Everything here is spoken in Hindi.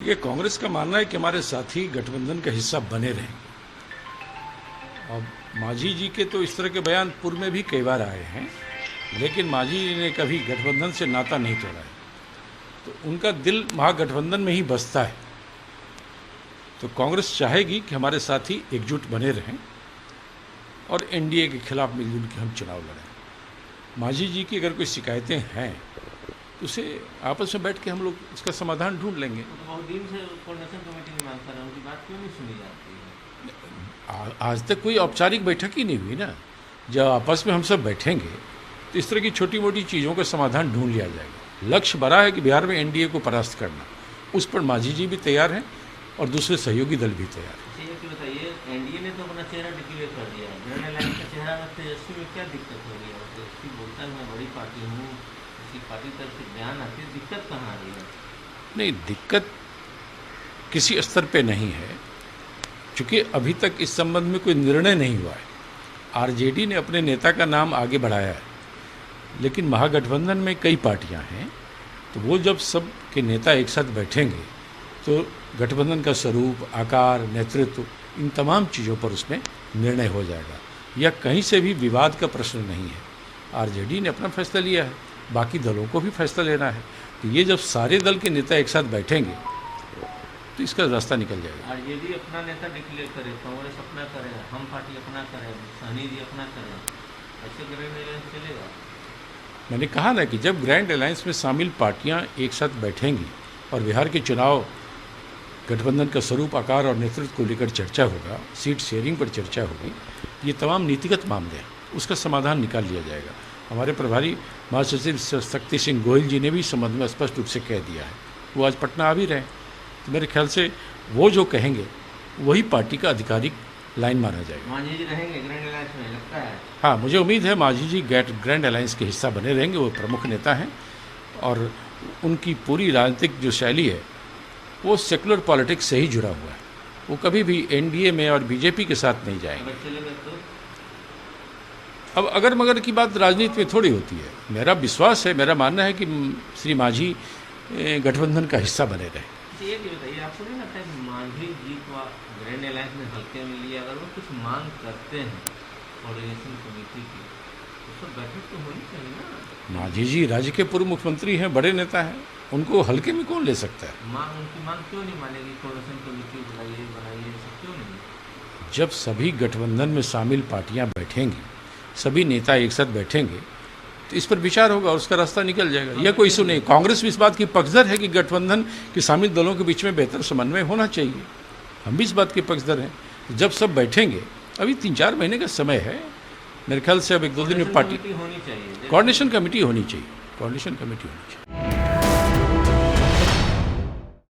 देखिए, कांग्रेस का मानना है कि हमारे साथी गठबंधन का हिस्सा बने रहें। और मांझी जी के तो इस तरह के बयान पूर्व में भी कई बार आए हैं, लेकिन मांझी जी ने कभी गठबंधन से नाता नहीं तोड़ा है। तो उनका दिल महागठबंधन में ही बसता है। तो कांग्रेस चाहेगी कि हमारे साथी एकजुट बने रहें और एनडीए के खिलाफ मिलजुल के हम चुनाव लड़ें। मांझी जी की अगर कोई शिकायतें हैं तो उसे आपस में बैठ के हम लोग इसका समाधान ढूंढ लेंगे। बहुत दिन से कोऑर्डिनेशन कमेटी की मांग कर रहे हैं, उनकी बात क्यों नहीं सुनी जाती है? आज तक कोई औपचारिक बैठक ही नहीं हुई ना। जब आपस में हम सब बैठेंगे तो इस तरह की छोटी मोटी चीज़ों का समाधान ढूंढ लिया जाएगा। लक्ष्य बड़ा है कि बिहार में एनडीए को परास्त करना। उस पर मांझी जी भी तैयार हैं और दूसरे सहयोगी दल भी तैयार हैं। ये बताइए, एनडीए ने तो अपना चेहरा डिक्लेयर कर दिया है। ग्रैंड अलायंस का चेहरा में तेजस्वी में क्या दिक्कत हो रही है? तेजस्वी बोलता है मैं बड़ी पार्टी हूँ, किसी पार्टी तरफ से बयान आती है, दिक्कत कहाँ आ रही है? नहीं, दिक्कत किसी स्तर पे नहीं है, क्योंकि अभी तक इस संबंध में कोई निर्णय नहीं हुआ है। आरजेडी ने अपने नेता का नाम आगे बढ़ाया है, लेकिन महागठबंधन में कई पार्टियां हैं। तो वो जब सब के नेता एक साथ बैठेंगे तो गठबंधन का स्वरूप, आकार, नेतृत्व, इन तमाम चीज़ों पर उसमें निर्णय हो जाएगा। यह कहीं से भी विवाद का प्रश्न नहीं है। आरजेडी ने अपना फैसला लिया है, बाकी दलों को भी फैसला लेना है। तो ये जब सारे दल के नेता एक साथ बैठेंगे तो इसका रास्ता निकल जाएगा। आरजेडी अपना नेता डिक्लेयर करे, कांग्रेस अपना करे, हम पार्टी अपना करे, सहनी जी अपना करें, ऐसे ग्रैंड अलायंस चलेगा? मैंने कहा ना कि जब ग्रैंड अलायंस में शामिल पार्टियां एक साथ बैठेंगी और बिहार के चुनाव गठबंधन का स्वरूप, आकार और नेतृत्व को लेकर चर्चा होगा, सीट शेयरिंग पर चर्चा होगी, ये तमाम नीतिगत मामले हैं, उसका समाधान निकाल लिया जाएगा। हमारे प्रभारी महासचिव शक्ति सिंह गोयल जी ने भी इस संबंध में स्पष्ट रूप से कह दिया है। वो आज पटना आ भी रहे, तो मेरे ख्याल से वो जो कहेंगे वही पार्टी का आधिकारिक लाइन माना जाएगा। मांझी जी रहेंगे ग्रैंड अलायंस में, लगता है? हाँ, मुझे उम्मीद है मांझी जी ग्रैंड अलायंस के हिस्सा बने रहेंगे। वो प्रमुख नेता हैं और उनकी पूरी राजनीतिक जो शैली है वो सेकुलर पॉलिटिक्स से ही जुड़ा हुआ है। वो कभी भी एनडीए में और बीजेपी के साथ नहीं जाएंगे। अब अगर मगर की बात राजनीति में थोड़ी होती है। मेरा विश्वास है, मेरा मानना है कि श्री मांझी गठबंधन का हिस्सा बने रहे। ये बताइए, आपको नहीं लगता है मांझी जी को ग्रैंड अलायंस में हल्के में लिया? अगर वो कुछ मांग करते हैं कोऑर्डिनेशन कमेटी की, तो सब बैठक तो होनी चाहिए ना। मांझी जी राज्य के पूर्व मुख्यमंत्री हैं, बड़े नेता हैं, उनको हल्के में कौन ले सकता है? उनकी मांग क्यों नहीं मानेगी? कोऑर्डिनेशन कमेटी बनाइए, सब क्यों नहीं? जब सभी गठबंधन में शामिल पार्टियां बैठेंगी, सभी नेता एक साथ बैठेंगे, तो इस पर विचार होगा और उसका रास्ता निकल जाएगा। यह कोई इशू नहीं। कांग्रेस भी इस बात की पक्षधर है कि गठबंधन के शामिल दलों के बीच में बेहतर समन्वय होना चाहिए। हम भी इस बात के पक्षधर हैं। जब सब बैठेंगे, अभी 3-4 महीने का समय है, मेरे ख्याल से अब 1-2 दिन में पार्टी होनी चाहिए, कोऑर्डिनेशन कमेटी होनी चाहिए।